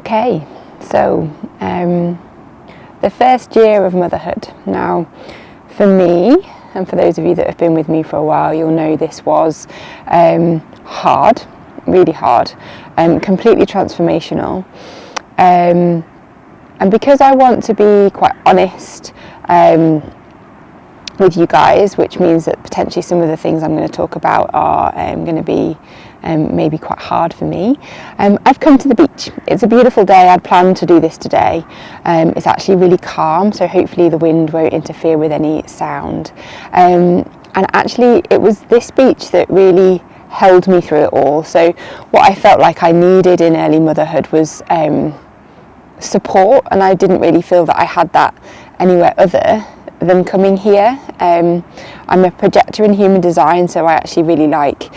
Okay, so the first year of motherhood. Now, for me, and for those of you that have been with me for a while, you'll know this was hard, really hard, completely transformational. And because I want to be quite honest with you guys, which means that potentially some of the things I'm going to talk about are going to be maybe quite hard for me. I've come to the beach. It's a beautiful day. I'd planned to do this today. It's actually really calm, so hopefully the wind won't interfere with any sound. And actually it was this beach that really held me through it all. So what I felt like I needed in early motherhood was support, and I didn't really feel that I had that anywhere other than coming here. I'm a projector in human design, so I actually really like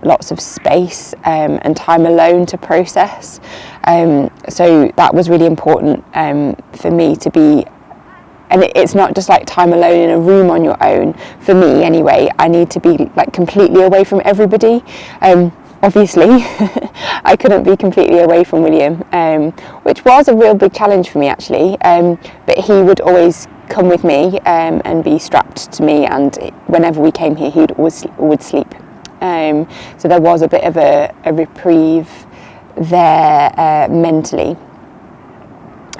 lots of space and time alone to process. So that was really important for me to be, and it's not just like time alone in a room on your own. For me anyway, I need to be like completely away from everybody. Obviously, I couldn't be completely away from William, which was a real big challenge for me actually, but he would always come with me and be strapped to me, and whenever we came here he would sleep. So there was a bit of a reprieve there mentally.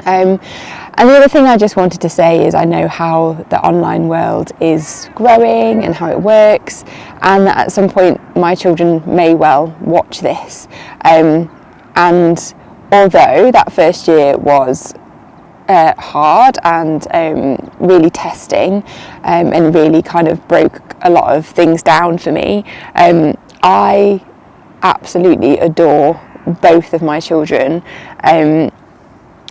And the other thing I just wanted to say is I know how the online world is growing and how it works, and that at some point my children may well watch this. And although that first year was hard and really testing and really kind of broke a lot of things down for me, I absolutely adore both of my children.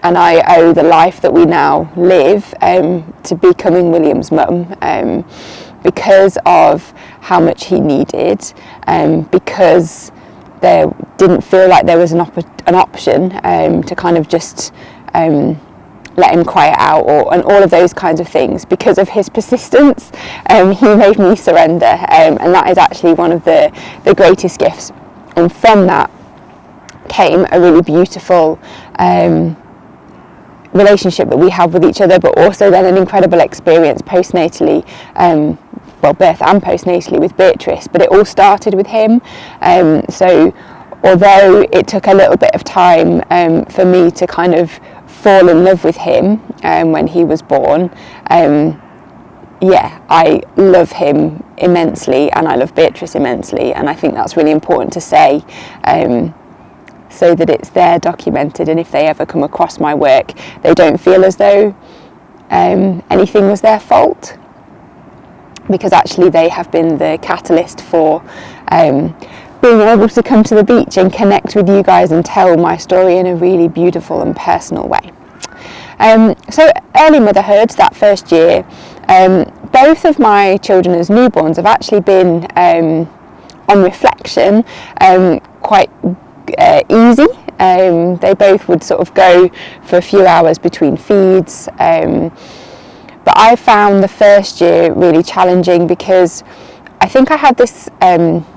And I owe the life that we now live to becoming William's mum, because of how much he needed, because there didn't feel like there was an option to kind of just let him cry it out, and all of those kinds of things. Because of his persistence, he made me surrender, and that is actually one of the greatest gifts. And from that came a really beautiful relationship that we have with each other, but also then an incredible experience postnatally, birth and postnatally with Beatrice, but it all started with him. So although it took a little bit of time for me to kind of fall in love with him when he was born, I love him immensely and I love Beatrice immensely, and I think that's really important to say, so that it's there documented, and if they ever come across my work they don't feel as though anything was their fault, because actually they have been the catalyst for being able to come to the beach and connect with you guys and tell my story in a really beautiful and personal way. So early motherhood, that first year, both of my children as newborns have actually been, on reflection, quite easy. They both would sort of go for a few hours between feeds, but I found the first year really challenging because I think I had this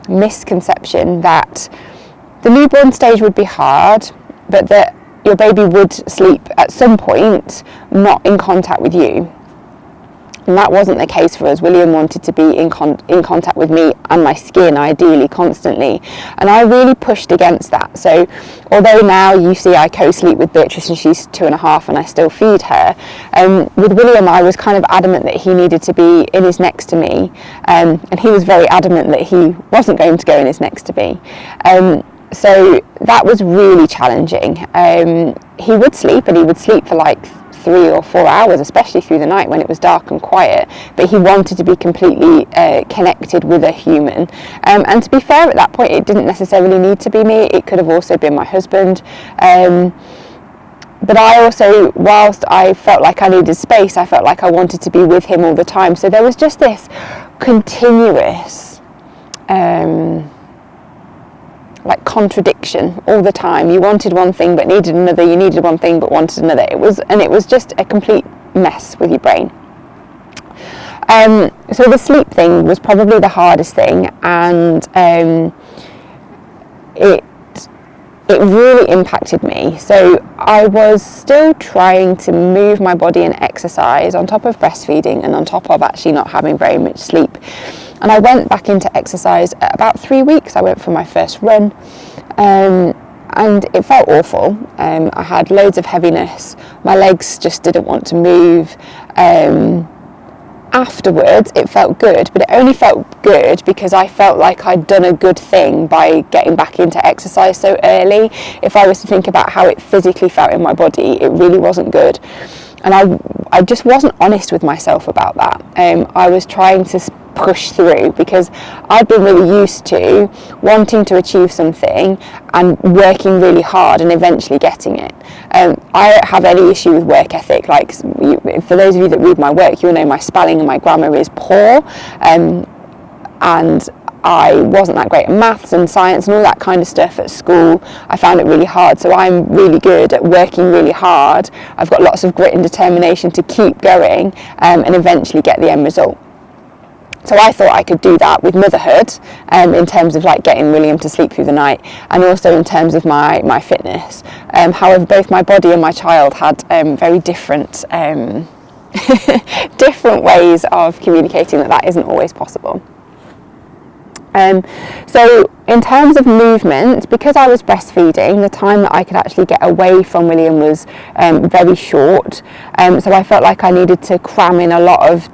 misconception that the newborn stage would be hard, but that your baby would sleep at some point not in contact with you. And that wasn't the case for us. William wanted to be in contact with me and my skin, ideally, constantly. And I really pushed against that. So although now you see I co-sleep with Beatrice and she's 2.5 and I still feed her, with William I was kind of adamant that he needed to be in his next to me. And he was very adamant that he wasn't going to go in his next to me. So that was really challenging. He would sleep, and he would sleep for like 3 or 4 hours, especially through the night when it was dark and quiet, but he wanted to be completely connected with a human. And to be fair, at that point it didn't necessarily need to be me, it could have also been my husband. But I also, whilst I felt like I needed space, I felt like I wanted to be with him all the time. So there was just this continuous like contradiction all the time. You wanted one thing but needed another, you needed one thing but wanted another. It was just a complete mess with your brain. So the sleep thing was probably the hardest thing, and it it really impacted me. So I was still trying to move my body and exercise on top of breastfeeding and on top of actually not having very much sleep. And I went back into exercise at about 3 weeks. I went for my first run, and it felt awful. I had loads of heaviness. My legs just didn't want to move. Afterwards it felt good, but it only felt good because I felt like I'd done a good thing by getting back into exercise so early. If I was to think about how it physically felt in my body, it really wasn't good, and I just wasn't honest with myself about that. I was trying to push through because I'd been really used to wanting to achieve something and working really hard and eventually getting it. I don't have any issue with work ethic. Like, for those of you that read my work, you'll know my spelling and my grammar is poor, and I wasn't that great at maths and science and all that kind of stuff at school. I found it really hard, so I'm really good at working really hard. I've got lots of grit and determination to keep going and eventually get the end result. So I thought I could do that with motherhood, in terms of like getting William to sleep through the night, and also in terms of my fitness. However, both my body and my child had very different different ways of communicating that isn't always possible. So in terms of movement, because I was breastfeeding, the time that I could actually get away from William was very short. So I felt like I needed to cram in a lot of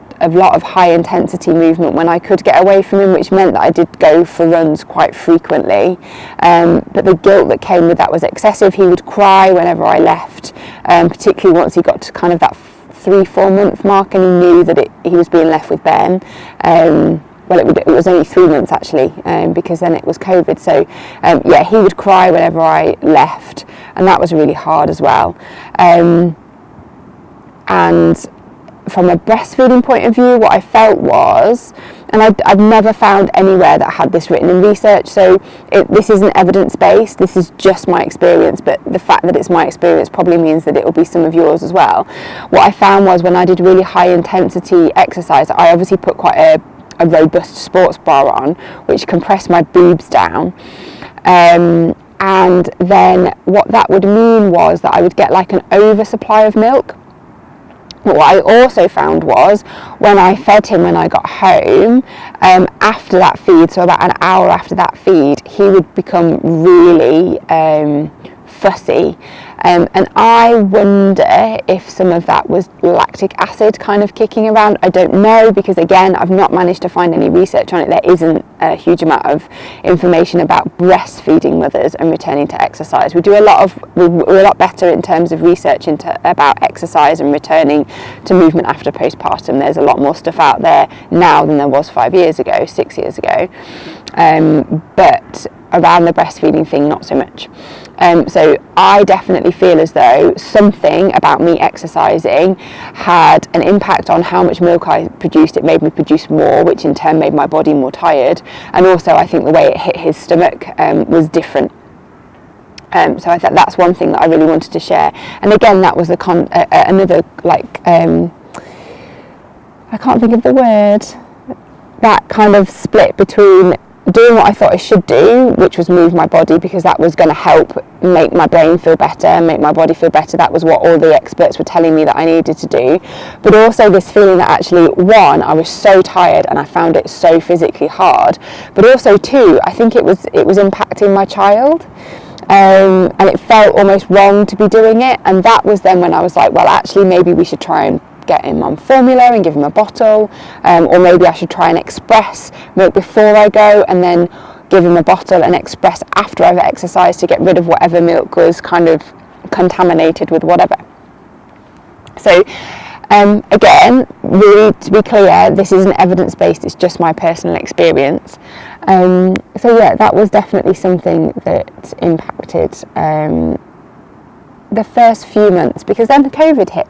high intensity movement when I could get away from him, which meant that I did go for runs quite frequently. But the guilt that came with that was excessive. He would cry whenever I left, particularly once he got to kind of that 3-4 month mark and he knew that he was being left with Ben. Well, it was only 3 months actually, because then it was COVID. So yeah, he would cry whenever I left, and that was really hard as well. And from a breastfeeding point of view, what I felt was, and I've never found anywhere that had this written in research, so this isn't evidence-based, this is just my experience, but the fact that it's my experience probably means that it will be some of yours as well. What I found was when I did really high intensity exercise, I obviously put quite a robust sports bra on, which compressed my boobs down. And then what that would mean was that I would get like an oversupply of milk. But what I also found was when I fed him when I got home, after that feed, so about an hour after that feed, he would become really fussy. And I wonder if some of that was lactic acid kind of kicking around. I don't know, because again, I've not managed to find any research on it. There isn't a huge amount of information about breastfeeding mothers and returning to exercise. We're a lot better in terms of research about exercise and returning to movement after postpartum. There's a lot more stuff out there now than there was 5 years ago, 6 years ago. But around the breastfeeding thing, not so much. So I definitely feel as though something about me exercising had an impact on how much milk I produced. It made me produce more, which in turn made my body more tired. And also I think the way it hit his stomach was different. So I thought that's one thing that I really wanted to share. And again, that was another, like, I can't think of the word, that kind of split between doing what I thought I should do, which was move my body, because that was going to help make my brain feel better, make my body feel better. That was what all the experts were telling me that I needed to do. But also this feeling that actually, one, I was so tired and I found it so physically hard. But also two, I think it was impacting my child. And it felt almost wrong to be doing it. And that was then when I was like, well, actually, maybe we should try and get him on formula and give him a bottle, or maybe I should try and express milk before I go and then give him a bottle and express after I've exercised to get rid of whatever milk was kind of contaminated with whatever. So again, really to be clear, this isn't evidence-based, it's just my personal experience. So yeah, that was definitely something that impacted the first few months, because then COVID hit.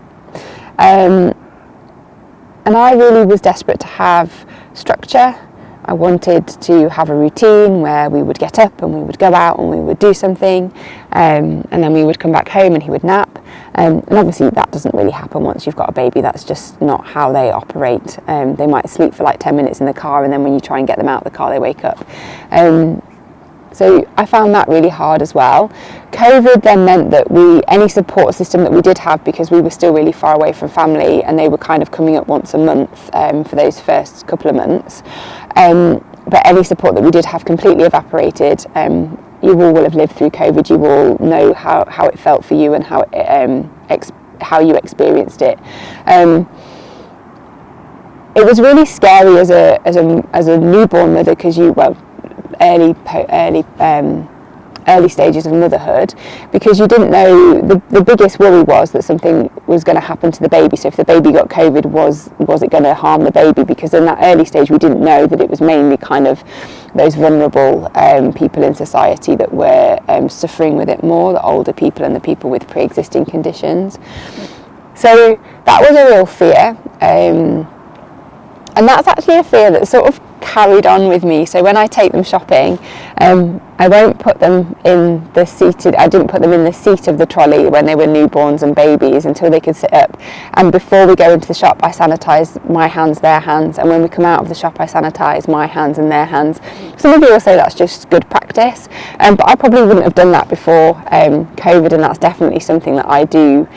And I really was desperate to have structure. I wanted to have a routine where we would get up and we would go out and we would do something, and then we would come back home and he would nap. And obviously that doesn't really happen once you've got a baby. That's just not how they operate. They might sleep for like 10 minutes in the car, and then when you try and get them out of the car, they wake up. So I found that really hard as well. COVID then meant that any support system that we did have, because we were still really far away from family and they were kind of coming up once a month for those first couple of months, but any support that we did have completely evaporated. You all will have lived through COVID. You all know how it felt for you and how you experienced it. It was really scary as a newborn mother, because early stages of motherhood, because you didn't know. The biggest worry was that something was going to happen to the baby. So if the baby got COVID, was it going to harm the baby? Because in that early stage we didn't know that it was mainly kind of those vulnerable people in society that were suffering with it more, the older people and the people with pre-existing conditions. So that was a real fear, and that's actually a fear that sort of carried on with me. So when I take them shopping, I won't put them in the seated. I didn't put them in the seat of the trolley when they were newborns and babies until they could sit up. And before we go into the shop, I sanitize my hands, their hands, and when we come out of the shop, I sanitize my hands and their hands. Some of you will say that's just good practice, but I probably wouldn't have done that before COVID, and that's definitely something that I do.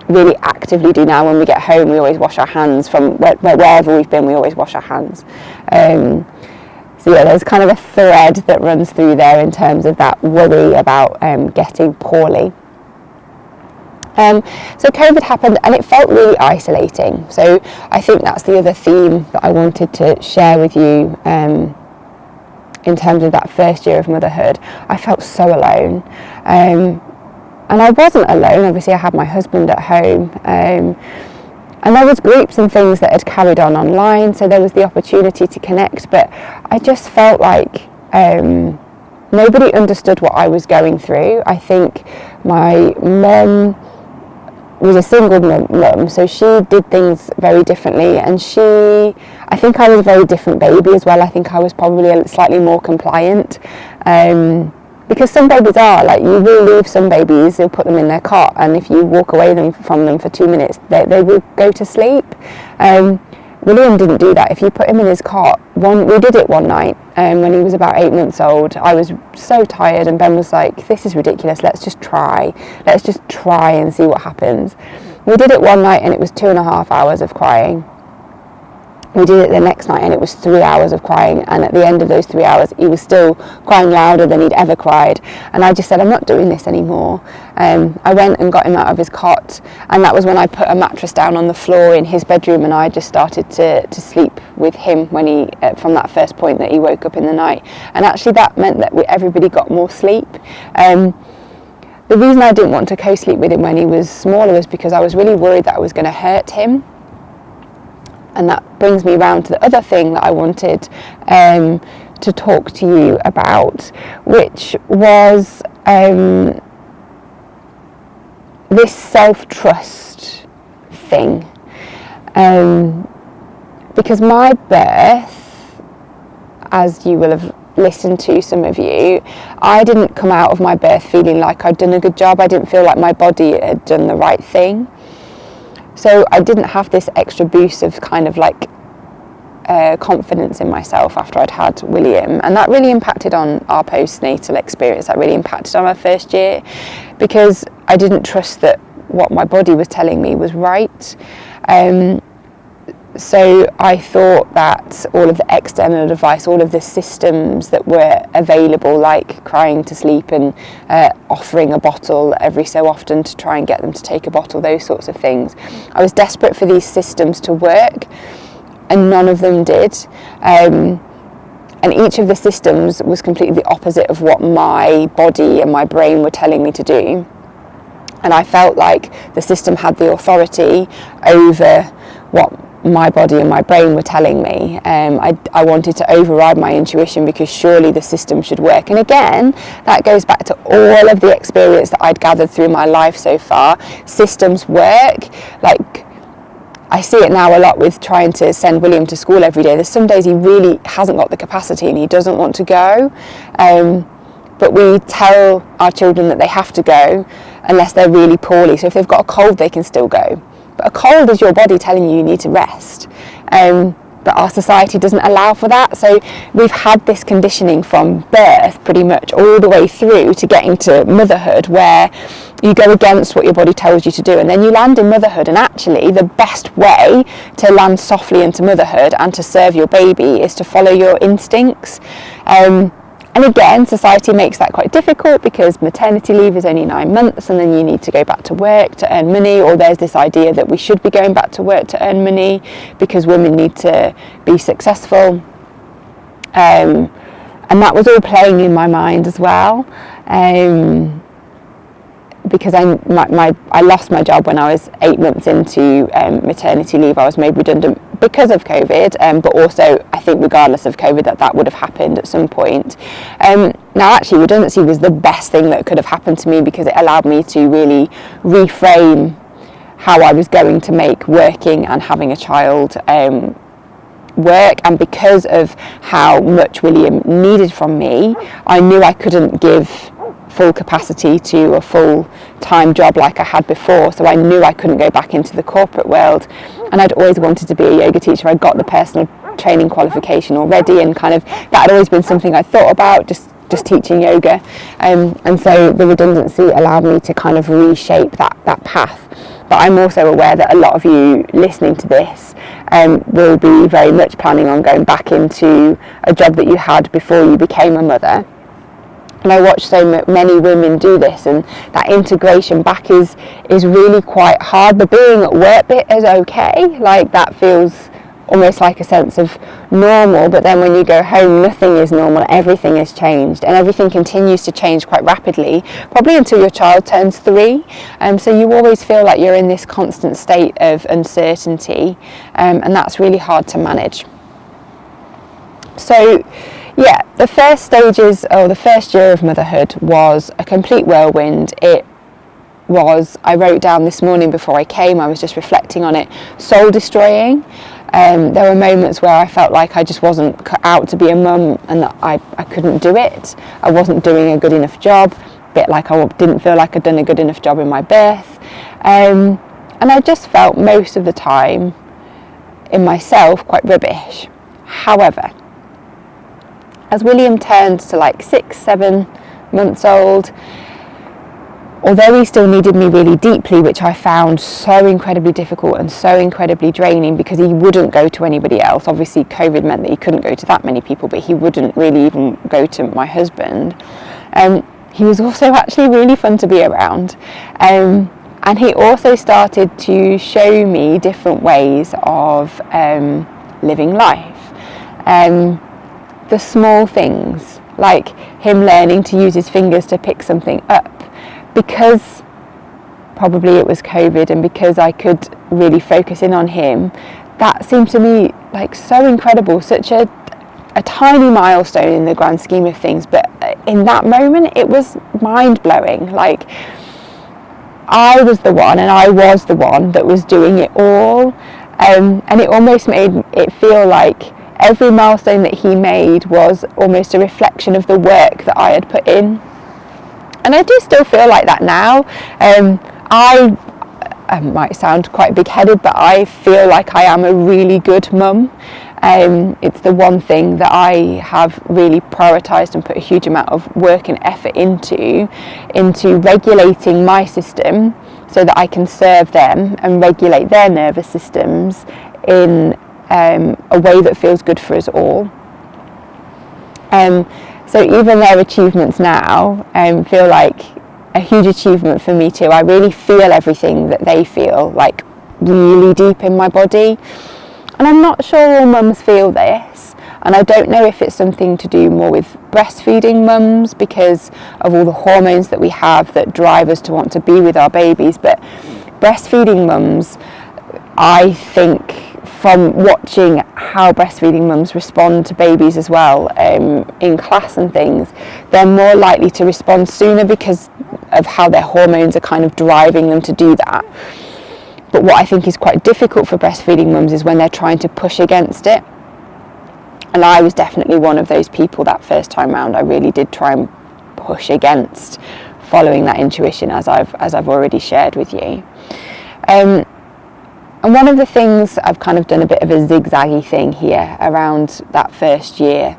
Really actively do now. When we get home, we always wash our hands. From wherever we've been, we always wash our hands. So yeah, there's kind of a thread that runs through there in terms of that worry about getting poorly. So COVID happened and it felt really isolating. So I think that's the other theme that I wanted to share with you in terms of that first year of motherhood. I felt so alone. And I wasn't alone. Obviously I had my husband at home, and there was groups and things that had carried on online, so there was the opportunity to connect, but I just felt like nobody understood what I was going through. I think my mum was a single mum, so she did things very differently, and I think I was a very different baby as well. I think I was probably slightly more compliant. Because some babies are, like, you will leave some babies, you'll put them in their cot, and if you walk away from them for 2 minutes, they will go to sleep. William didn't do that. If you put him in his cot, we did it one night when he was about 8 months old. I was so tired, and Ben was like, this is ridiculous, let's just try and see what happens. We did it one night and it was 2.5 hours of crying. We did it the next night and it was 3 hours of crying, and at the end of those 3 hours he was still crying louder than he'd ever cried, and I just said, I'm not doing this anymore. I went and got him out of his cot, and that was when I put a mattress down on the floor in his bedroom, and I just started to sleep with him when he from that first point that he woke up in the night. And actually that meant that everybody got more sleep. The reason I didn't want to co-sleep with him when he was smaller was because I was really worried that I was going to hurt him. And that brings me round to the other thing that I wanted to talk to you about, which was this self-trust thing. Because my birth, as you will have listened to, some of you, I didn't come out of my birth feeling like I'd done a good job. I didn't feel like my body had done the right thing. So I didn't have this extra boost of kind of like confidence in myself after I'd had William, and that really impacted on our postnatal experience. That really impacted on our first year, because I didn't trust that what my body was telling me was right. So I thought that all of the external advice, all of the systems that were available, like crying to sleep and offering a bottle every so often to try and get them to take a bottle, those sorts of things, I was desperate for these systems to work, and none of them did. And each of the systems was completely the opposite of what my body and my brain were telling me to do. And I felt like the system had the authority over what my body and my brain were telling me. I wanted to override my intuition, because surely the system should work. And again, that goes back to all of the experience that I'd gathered through my life so far. Systems work. Like, I see it now a lot with trying to send William to school every day. There's some days he really hasn't got the capacity and he doesn't want to go. But we tell our children that they have to go unless they're really poorly. So if they've got a cold, they can still go. But a cold is your body telling you need to rest. but our society doesn't allow for that. So we've had this conditioning from birth pretty much all the way through to getting to motherhood, where you go against what your body tells you to do, and then you land in motherhood, and actually the best way to land softly into motherhood and to serve your baby is to follow your instincts. And again, society makes that quite difficult because maternity leave is only 9 months, and then you need to go back to work to earn money, or there's this idea that we should be going back to work to earn money because women need to be successful. And that was all playing in my mind as well. Because I lost my job when I was 8 months into maternity leave. I was made redundant because of COVID, but also I think regardless of COVID that would have happened at some point. Now actually redundancy was the best thing that could have happened to me, because it allowed me to really reframe how I was going to make working and having a child work. And because of how much William needed from me, I knew I couldn't give full capacity to a full-time job like I had before, so I knew I couldn't go back into the corporate world. And I'd always wanted to be a yoga teacher. I got the personal training qualification already, and kind of that had always been something I thought about, just teaching yoga, and so the redundancy allowed me to kind of reshape that path. But I'm also aware that a lot of you listening to this will be very much planning on going back into a job that you had before you became a mother. And I watch so many women do this, and that integration back is really quite hard. The being at work bit is okay, like that feels almost like a sense of normal, but then when you go home, nothing is normal, everything has changed, and everything continues to change quite rapidly, probably until your child turns 3. So you always feel like you're in this constant state of uncertainty, and that's really hard to manage. So yeah, the first stages, or the first year of motherhood, was a complete whirlwind. I wrote down this morning before I came, I was just reflecting on it, soul destroying. There were moments where I felt like I just wasn't cut out to be a mum, and that I couldn't do it. I wasn't doing a good enough job, a bit like I didn't feel like I'd done a good enough job in my birth. And I just felt most of the time in myself quite rubbish. However, as William turned to like 6-7 months old, although he still needed me really deeply, which I found so incredibly difficult and so incredibly draining, because he wouldn't go to anybody else. Obviously COVID meant that he couldn't go to that many people, but he wouldn't really even go to my husband. He was also actually really fun to be around. And he also started to show me different ways of living life. The small things, like him learning to use his fingers to pick something up, because probably it was COVID and because I could really focus in on him. That seemed to me like so incredible, such a tiny milestone in the grand scheme of things, but in that moment it was mind-blowing. Like I was the one, and I was the one that was doing it all, and it almost made it feel like every milestone that he made was almost a reflection of the work that I had put in. And I do still feel like that now. I might sound quite big-headed, but I feel like I am a really good mum. It's the one thing that I have really prioritised and put a huge amount of work and effort into regulating my system so that I can serve them and regulate their nervous systems in a way that feels good for us all. So even their achievements now feel like a huge achievement for me too. I really feel everything that they feel, like really deep in my body. And I'm not sure all mums feel this. And I don't know if it's something to do more with breastfeeding mums because of all the hormones that we have that drive us to want to be with our babies. But breastfeeding mums, I think, from watching how breastfeeding mums respond to babies as well, in class and things, they're more likely to respond sooner because of how their hormones are kind of driving them to do that. But what I think is quite difficult for breastfeeding mums is when they're trying to push against it. And I was definitely one of those people that first time round. I really did try and push against following that intuition, as I've already shared with you. And one of the things, I've kind of done a bit of a zigzaggy thing here around that first year,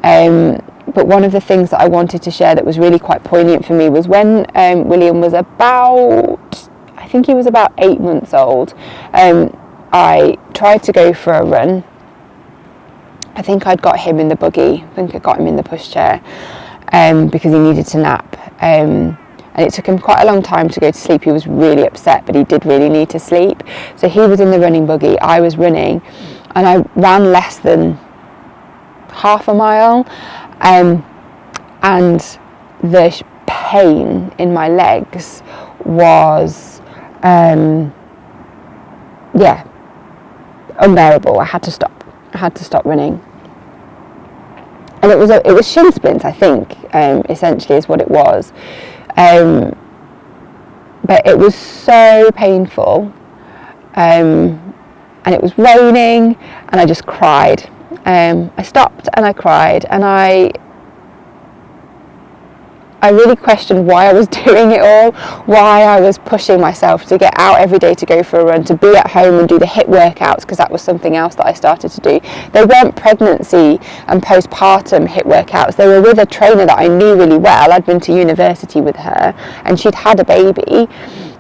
but one of the things that I wanted to share that was really quite poignant for me was when William was about, I think he was about 8 months old, I tried to go for a run. I think I'd got him in the buggy, I think I got him in the pushchair, because he needed to nap. And it took him quite a long time to go to sleep. He was really upset, but he did really need to sleep. So he was in the running buggy, I was running, and I ran less than half a mile, and the pain in my legs was, unbearable. I had to stop running. And it was shin splints, I think, essentially is what it was. But it was so painful, and it was raining, and I just cried. I stopped and I cried, and I really questioned why I was doing it all, why I was pushing myself to get out every day to go for a run, to be at home and do the HIIT workouts, because that was something else that I started to do. They weren't pregnancy and postpartum HIIT workouts. They were with a trainer that I knew really well. I'd been to university with her, and she'd had a baby,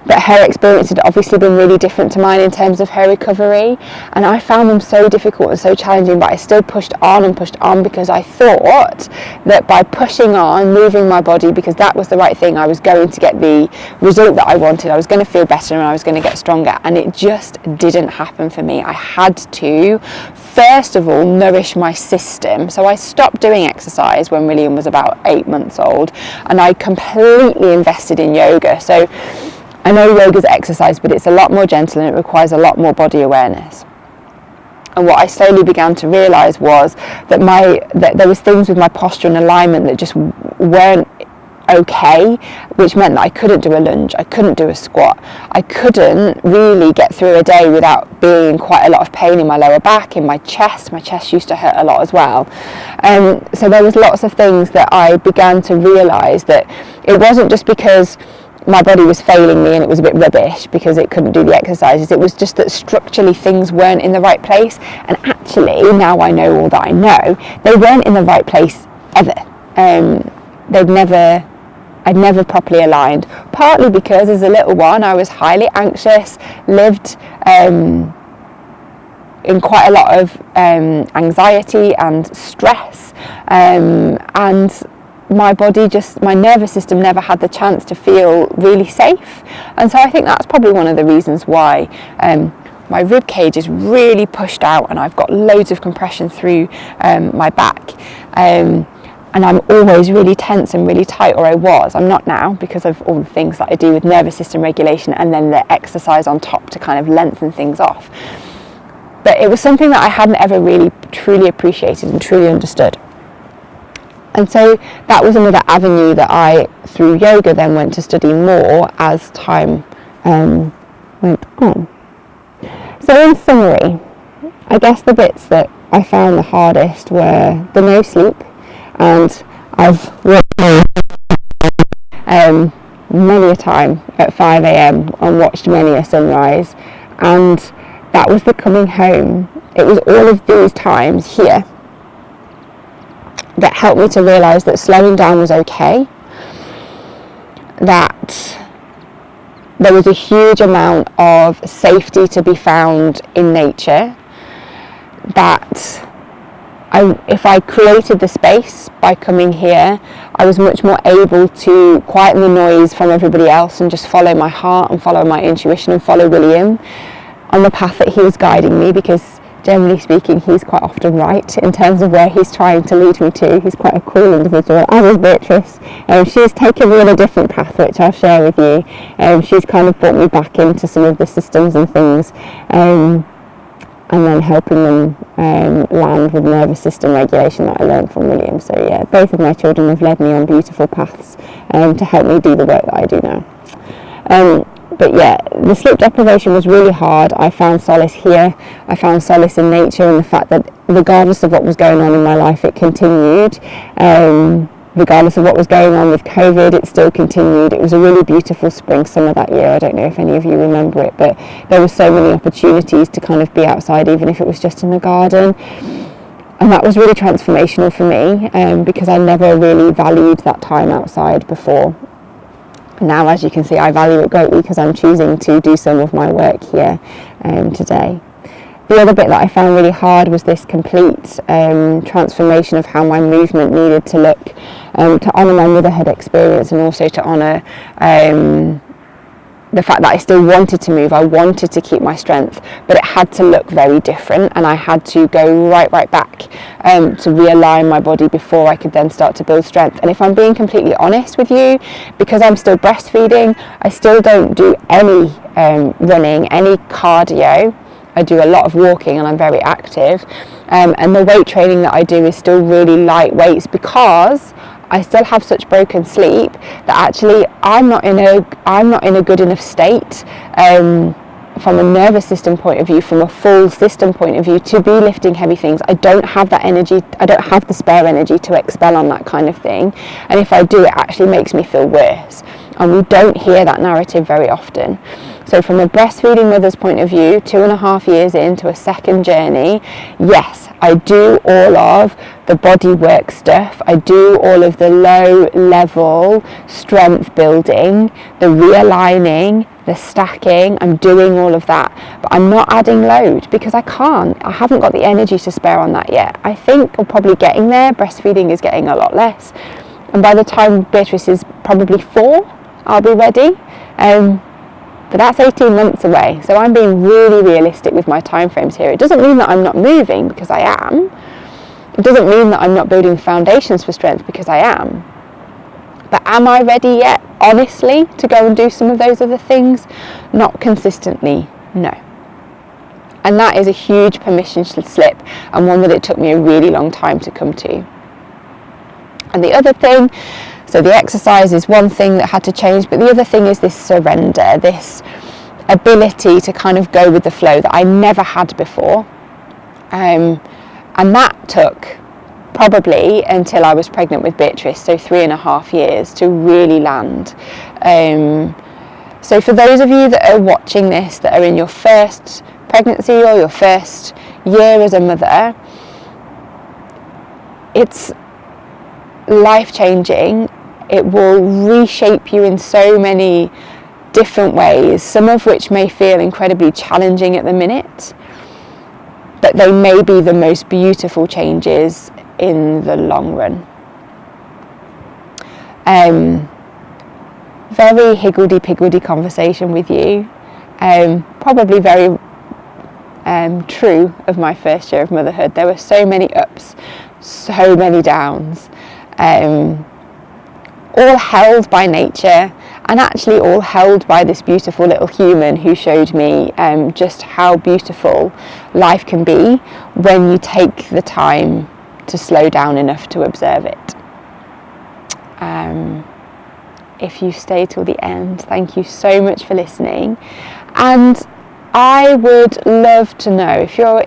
but her experience had obviously been really different to mine in terms of her recovery, and I found them so difficult and so challenging, but I still pushed on because I thought that by pushing on, moving my body, because that was the right thing, I was going to get the result that I wanted. I was going to feel better and I was going to get stronger, and it just didn't happen for me. I had to, first of all, nourish my system. So I stopped doing exercise when William was about 8 months old, and I completely invested in yoga. So I know yoga's exercise, but it's a lot more gentle and it requires a lot more body awareness. And what I slowly began to realise was that there was things with my posture and alignment that just weren't okay, which meant that I couldn't do a lunge, I couldn't do a squat, I couldn't really get through a day without being in quite a lot of pain in my lower back, in my chest. My chest used to hurt a lot as well. So there was lots of things that I began to realise that it wasn't just because my body was failing me and it was a bit rubbish because it couldn't do the exercises. It was just that structurally things weren't in the right place, and actually now I know all that I know, they weren't in the right place ever. I'd never properly aligned, partly because as a little one I was highly anxious, lived in quite a lot of anxiety and stress, and my nervous system never had the chance to feel really safe. And so I think that's probably one of the reasons why my rib cage is really pushed out and I've got loads of compression through my back, and I'm always really tense and really tight, or I was. I'm not now because of all the things that I do with nervous system regulation and then the exercise on top to kind of lengthen things off. But it was something that I hadn't ever really truly appreciated and truly understood. And so that was another avenue that I, through yoga, then went to study more as time went on. So in summary, I guess the bits that I found the hardest were the no sleep, and I've worked many a time at 5 a.m. and watched many a sunrise, and that was the coming home. It was all of these times here that helped me to realise that slowing down was okay, that there was a huge amount of safety to be found in nature, that if I created the space by coming here, I was much more able to quieten the noise from everybody else and just follow my heart and follow my intuition and follow William on the path that he was guiding me, because generally speaking, he's quite often right in terms of where he's trying to lead me to. He's quite a cool individual, as is Beatrice. She's taken me on a different path, which I'll share with you. She's kind of brought me back into some of the systems and things, and then helping them land with nervous system regulation that I learned from William. So yeah, both of my children have led me on beautiful paths to help me do the work that I do now. But yeah, the sleep deprivation was really hard. I found solace here. I found solace in nature and the fact that regardless of what was going on in my life, it continued. regardless of what was going on with COVID, it still continued. It was a really beautiful spring, summer that year. I don't know if any of you remember it, but there were so many opportunities to kind of be outside, even if it was just in the garden. And that was really transformational for me, because I never really valued that time outside before. Now, as you can see, I value it greatly because I'm choosing to do some of my work here today. The other bit that I found really hard was this complete transformation of how my movement needed to look, to honour my motherhood experience, and also to honour the fact that I still wanted to move. I wanted to keep my strength, but it had to look very different, and I had to go right back to realign my body before I could then start to build strength. And if I'm being completely honest with you, because I'm still breastfeeding, I still don't do any running, any cardio. I do a lot of walking and I'm very active, and the weight training that I do is still really light weights because I still have such broken sleep that actually I'm not in a good enough state from a nervous system point of view, from a full system point of view, to be lifting heavy things. I don't have that energy. I don't have the spare energy to expel on that kind of thing, and if I do, it actually makes me feel worse, and we don't hear that narrative very often. So from a breastfeeding mother's point of view, 2.5 years into a second journey, yes, I do all of the body work stuff. I do all of the low level strength building, the realigning, the stacking. I'm doing all of that, but I'm not adding load because I can't. I haven't got the energy to spare on that yet. I think I'm probably getting there. Breastfeeding is getting a lot less. And by the time Beatrice is probably 4, I'll be ready. But that's 18 months away, so I'm being really realistic with my timeframes here. It doesn't mean that I'm not moving, because I am. It doesn't mean that I'm not building foundations for strength, because I am. But am I ready yet, honestly, to go and do some of those other things? Not consistently, no. And that is a huge permission slip, and one that it took me a really long time to come to. And the other thing, so the exercise is one thing that had to change, but the other thing is this surrender, this ability to kind of go with the flow that I never had before. And that took probably until I was pregnant with Beatrice, so 3.5 years to really land. So for those of you that are watching this, that are in your first pregnancy or your first year as a mother, it's life-changing. It will reshape you in so many different ways, some of which may feel incredibly challenging at the minute, but they may be the most beautiful changes in the long run. Very higgledy-piggledy conversation with you, probably very true of my first year of motherhood. There were so many ups, so many downs, all held by nature, and actually all held by this beautiful little human who showed me just how beautiful life can be when you take the time to slow down enough to observe it. If you stay till the end, thank you so much for listening. And I would love to know if you're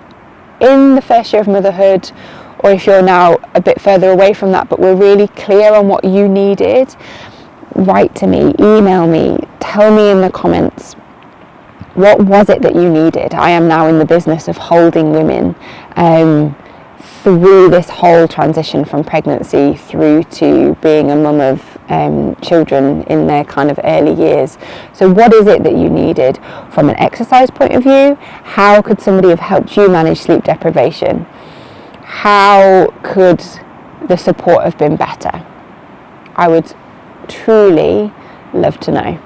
in the first year of motherhood, or if you're now a bit further away from that, but we're really clear on what you needed, write to me, email me, tell me in the comments, what was it that you needed? I am now in the business of holding women through this whole transition from pregnancy through to being a mum of children in their kind of early years. So what is it that you needed from an exercise point of view? How could somebody have helped you manage sleep deprivation? How could the support have been better? I would truly love to know.